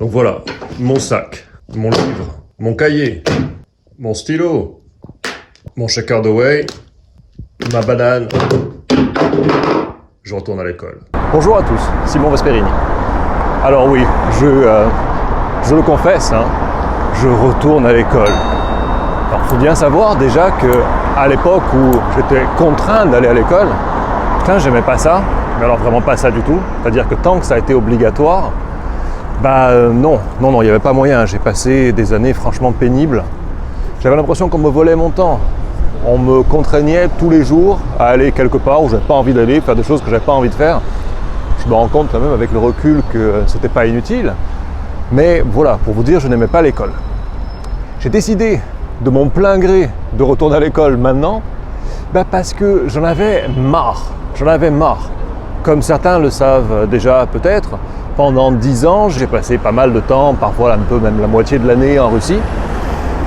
Donc voilà, mon sac, mon livre, mon cahier, mon stylo, mon shaker de whey, ma banane. Je retourne à l'école. Bonjour à tous, Simon Vesperini. Alors oui, je le confesse, je retourne à l'école. Alors il faut bien savoir déjà que à l'époque où j'étais contraint d'aller à l'école, j'aimais pas ça, mais alors vraiment pas ça du tout. C'est-à-dire que tant que ça a été obligatoire, non, il n'y avait pas moyen. J'ai passé des années franchement pénibles. J'avais l'impression qu'on me volait mon temps. On me contraignait tous les jours à aller quelque part où j'avais pas envie d'aller, faire des choses que j'avais pas envie de faire. Je me rends compte quand même avec le recul que c'était pas inutile. Mais voilà, pour vous dire, je n'aimais pas l'école. J'ai décidé de mon plein gré de retourner à l'école maintenant, parce que j'en avais marre. Comme certains le savent déjà peut-être, pendant 10 ans, j'ai passé pas mal de temps, parfois un peu même la moitié de l'année en Russie.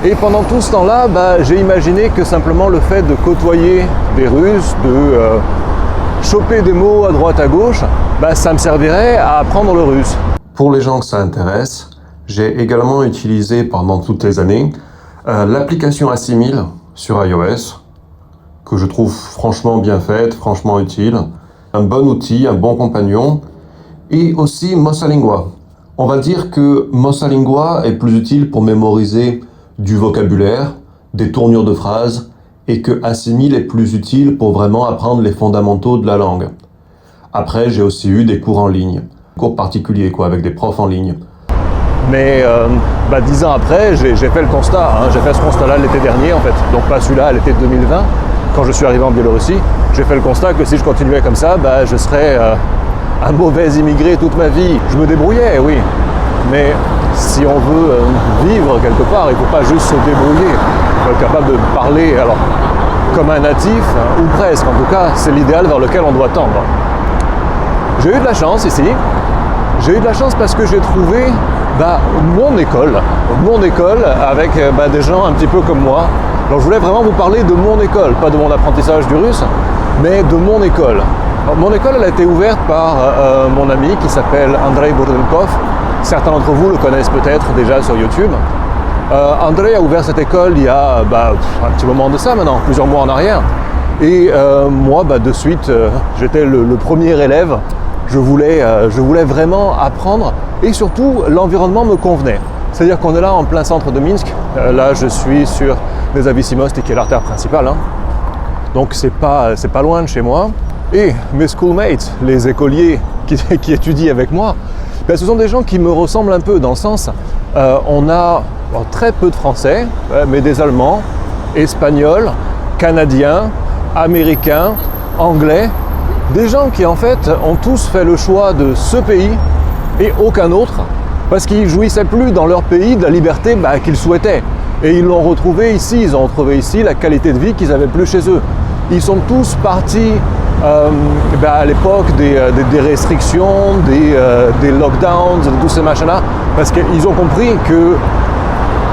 Et pendant tout ce temps-là, j'ai imaginé que simplement le fait de côtoyer des Russes, de choper des mots à droite à gauche, ça me servirait à apprendre le russe. Pour les gens que ça intéresse, j'ai également utilisé pendant toutes les années l'application Assimil sur iOS, que je trouve franchement bien faite, franchement utile. Un bon outil, un bon compagnon. Et aussi Mossalingua. On va dire que Mossalingua est plus utile pour mémoriser du vocabulaire, des tournures de phrases, et que Assimil est plus utile pour vraiment apprendre les fondamentaux de la langue. Après, j'ai aussi eu des cours en ligne, cours particuliers avec des profs en ligne. Mais 10 ans après, j'ai fait le constat, j'ai fait ce constat-là l'été dernier en fait, donc pas celui-là, l'été 2020, quand je suis arrivé en Biélorussie. J'ai fait le constat que si je continuais comme ça, je serais un mauvais immigré toute ma vie. Je me débrouillais, oui, mais si on veut vivre quelque part, il ne faut pas juste se débrouiller. Il faut être capable de parler comme un natif, ou presque, en tout cas, c'est l'idéal vers lequel on doit tendre. J'ai eu de la chance ici. J'ai eu de la chance parce que j'ai trouvé mon école avec des gens un petit peu comme moi. Alors je voulais vraiment vous parler de mon école, pas de mon apprentissage du russe, mais de mon école. Alors, mon école, elle a été ouverte par mon ami qui s'appelle Andrei Burdelkov. Certains d'entre vous le connaissent peut-être déjà sur YouTube. Andrei a ouvert cette école il y a un petit moment de ça maintenant, plusieurs mois en arrière. Et moi, de suite, j'étais le premier élève. Je voulais vraiment apprendre et surtout l'environnement me convenait. C'est-à-dire qu'on est là en plein centre de Minsk. Là, je suis sur les Avisimosti, qui est l'artère principale. Donc c'est pas loin de chez moi. Et mes schoolmates, les écoliers qui étudient avec moi, ce sont des gens qui me ressemblent un peu dans le sens, on a très peu de Français, mais des Allemands, Espagnols, Canadiens, Américains, Anglais, des gens qui en fait ont tous fait le choix de ce pays et aucun autre, parce qu'ils jouissaient plus dans leur pays de la liberté qu'ils souhaitaient. Et ils l'ont retrouvé ici, ils ont retrouvé ici la qualité de vie qu'ils avaient plus chez eux. Ils sont tous partis à l'époque des restrictions, des lockdowns, de tous ces machins-là, parce qu'ils ont compris que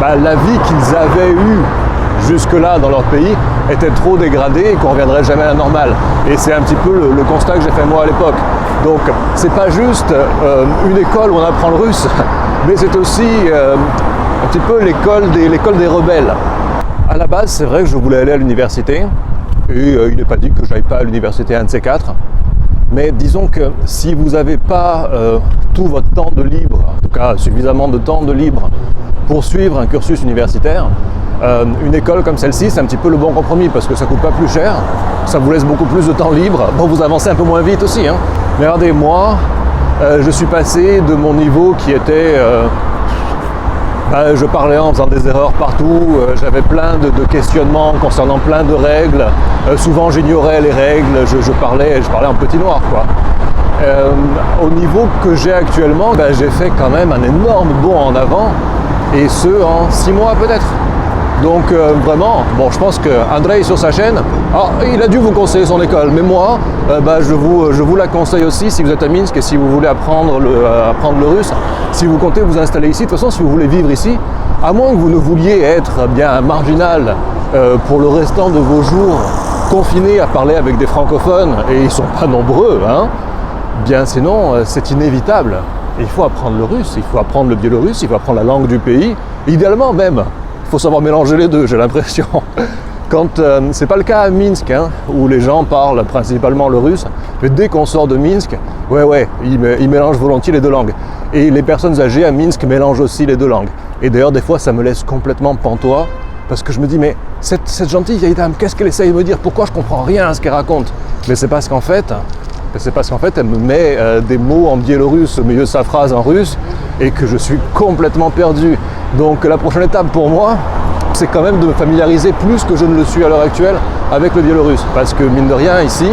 la vie qu'ils avaient eue jusque-là dans leur pays était trop dégradée et qu'on ne reviendrait jamais à la normale. Et c'est un petit peu le constat que j'ai fait moi à l'époque. Donc c'est pas juste une école où on apprend le russe, mais c'est aussi un petit peu l'école des rebelles. À la base, c'est vrai que je voulais aller à l'université, et il n'est pas dit que je n'aille pas à l'université un de ces quatre. Mais disons que si vous n'avez pas tout votre temps de libre, en tout cas suffisamment de temps de libre pour suivre un cursus universitaire, une école comme celle-ci, c'est un petit peu le bon compromis parce que ça ne coûte pas plus cher, ça vous laisse beaucoup plus de temps libre, vous avancez un peu moins vite aussi. Mais regardez, moi, je suis passé de mon niveau qui était... je parlais en faisant des erreurs partout, j'avais plein de questionnements concernant plein de règles, souvent j'ignorais les règles, je parlais en petit noir au niveau que j'ai actuellement, j'ai fait quand même un énorme bond en avant, et ce en 6 mois peut-être. Donc vraiment, je pense que Andrei sur sa chaîne, il a dû vous conseiller son école, mais moi, je vous la conseille aussi si vous êtes à Minsk et si vous voulez apprendre le russe, si vous comptez vous installer ici. De toute façon, si vous voulez vivre ici, à moins que vous ne vouliez être bien un marginal pour le restant de vos jours, confiné à parler avec des francophones, et ils ne sont pas nombreux, bien sinon c'est inévitable. Et il faut apprendre le russe, il faut apprendre le biélorusse, il faut apprendre la langue du pays. Idéalement même, il faut savoir mélanger les deux, j'ai l'impression. Quand c'est pas le cas à Minsk, hein, où les gens parlent principalement le russe, mais dès qu'on sort de Minsk, ils mélangent volontiers les deux langues. Et les personnes âgées à Minsk mélangent aussi les deux langues. Et d'ailleurs, des fois, ça me laisse complètement pantois, parce que je me dis, mais cette gentille vieille dame, qu'est-ce qu'elle essaye de me dire? Pourquoi je comprends rien à ce qu'elle raconte? Mais c'est parce qu'en fait, elle me met des mots en biélorusse au milieu de sa phrase en russe, et que je suis complètement perdu. Donc la prochaine étape pour moi, c'est quand même de me familiariser plus que je ne le suis à l'heure actuelle avec le biélorusse. Parce que mine de rien, ici,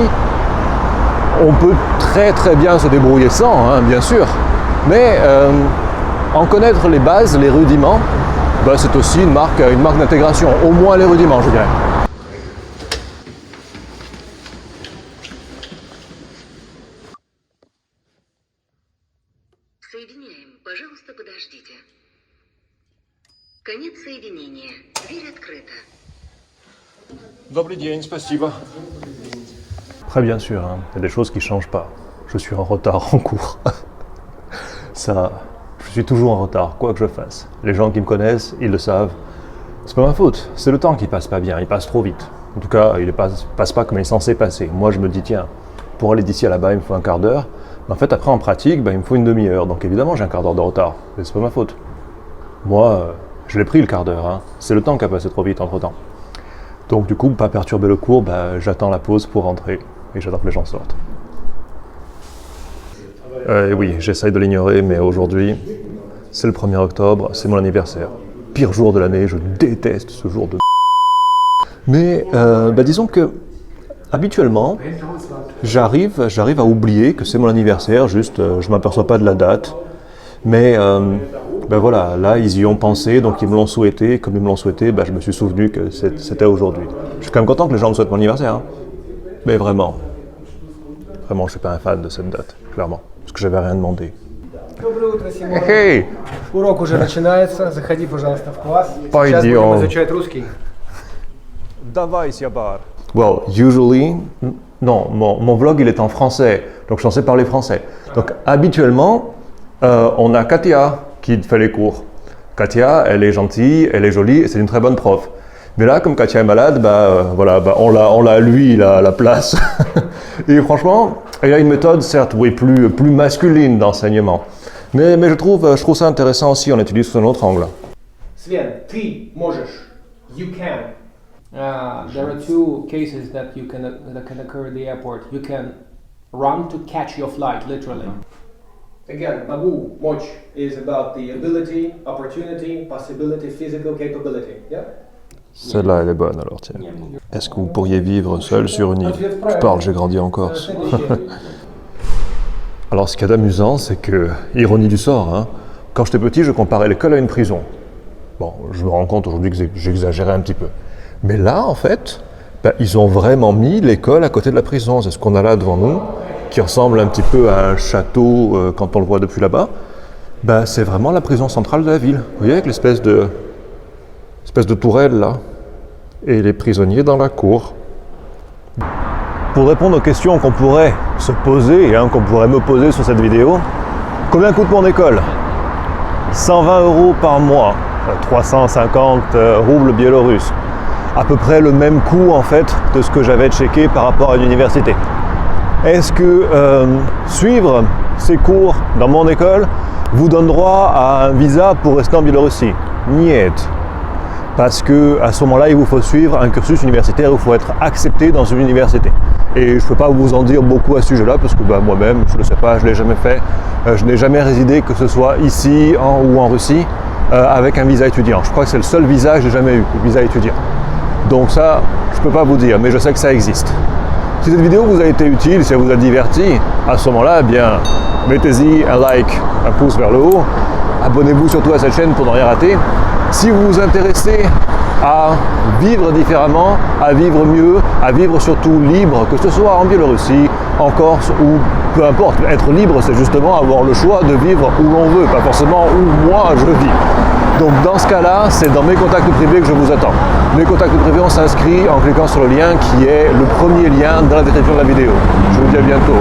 on peut très très bien se débrouiller sans, hein, bien sûr. Mais en connaître les bases, les rudiments, c'est aussi une marque d'intégration. Au moins les rudiments, je dirais. Соединяем. Пожалуйста, подождите. Конец соединения. Дверь открыта. Добрый день, спасибо. Très bien sûr, hein. Il y a des choses qui ne changent pas. Je suis en retard en cours. Ça, je suis toujours en retard, quoi que je fasse. Les gens qui me connaissent, ils le savent. C'est pas ma faute, c'est le temps qui passe pas bien, il passe trop vite. En tout cas, il ne passe pas comme il est censé passer. Moi, je me dis, tiens, pour aller d'ici à là-bas, il me faut un quart d'heure. Mais en fait, après, en pratique, il me faut une demi-heure. Donc évidemment, j'ai un quart d'heure de retard. Mais c'est pas ma faute. Moi, je l'ai pris le quart d'heure. Hein. C'est le temps qui a passé trop vite entre-temps. Donc du coup, pour pas perturber le cours, j'attends la pause pour rentrer. Et j'attends que les gens sortent. Et oui, j'essaye de l'ignorer, mais aujourd'hui, c'est le 1er octobre, c'est mon anniversaire. Pire jour de l'année, je déteste ce jour de... Mais disons que, habituellement, j'arrive à oublier que c'est mon anniversaire, juste je ne m'aperçois pas de la date. Mais voilà, là ils y ont pensé, donc ils me l'ont souhaité, comme ils me l'ont souhaité, je me suis souvenu que c'était aujourd'hui. Je suis quand même content que les gens me souhaitent mon anniversaire, hein. Mais vraiment, je ne suis pas un fan de cette date, clairement, parce que j'avais rien demandé. Доброе утро, Симон. Hey! Урок уже начинается. Заходи, пожалуйста, в класс. Сейчас Пойдем. будем изучать русский. Давай, Сябар. Well, usually, non, mon vlog il est en français, donc je suis censé parler français. Donc habituellement, on a Katia qui fait les cours. Katia, elle est gentille, elle est jolie, et c'est une très bonne prof. Mais là, comme Katia est malade, on l'a à lui, la place. Et franchement, il a une méthode, certes, oui, plus masculine d'enseignement. Mais je trouve ça intéressant aussi, on utilise sous un autre angle. Свен, ты можешь. You can. There are two cases that can occur at the airport. You can run to catch your flight, literally. Again, могу, мочь is about the ability, opportunity, possibility, physical capability. Yeah? Celle-là, elle est bonne alors, tiens. Est-ce que vous pourriez vivre seul sur une île? Je parle, j'ai grandi en Corse. Alors, ce qu'il y a d'amusant, c'est que, ironie du sort, hein, quand j'étais petit, je comparais l'école à une prison. Bon, je me rends compte aujourd'hui que j'exagérais un petit peu. Mais là, en fait, ils ont vraiment mis l'école à côté de la prison. C'est ce qu'on a là devant nous, qui ressemble un petit peu à un château quand on le voit depuis là-bas. C'est vraiment la prison centrale de la ville. Vous voyez, avec l'espèce de tourelle là, et les prisonniers dans la cour. Pour répondre aux questions qu'on pourrait se poser, qu'on pourrait me poser sur cette vidéo, combien coûte mon école? 120 € par mois, 350 roubles biélorusses. À peu près le même coût en fait de ce que j'avais checké par rapport à une université. Est-ce que suivre ces cours dans mon école vous donne droit à un visa pour rester en Biélorussie? Niet. Parce qu'à ce moment-là, il vous faut suivre un cursus universitaire où il faut être accepté dans une université. Et je ne peux pas vous en dire beaucoup à ce sujet-là, parce que moi-même, je ne le sais pas, je ne l'ai jamais fait. Je n'ai jamais résidé, que ce soit ici ou en Russie, avec un visa étudiant. Je crois que c'est le seul visa que j'ai jamais eu, le visa étudiant. Donc ça, je ne peux pas vous dire, mais je sais que ça existe. Si cette vidéo vous a été utile, si elle vous a diverti, à ce moment-là, mettez-y un like, un pouce vers le haut. Abonnez-vous surtout à cette chaîne pour ne rien rater. Si vous vous intéressez à vivre différemment, à vivre mieux, à vivre surtout libre, que ce soit en Biélorussie, en Corse ou peu importe, être libre c'est justement avoir le choix de vivre où l'on veut, pas forcément où moi je vis. Donc dans ce cas-là, c'est dans mes contacts privés que je vous attends. Mes contacts privés, on s'inscrit en cliquant sur le lien qui est le premier lien dans la description de la vidéo. Je vous dis à bientôt.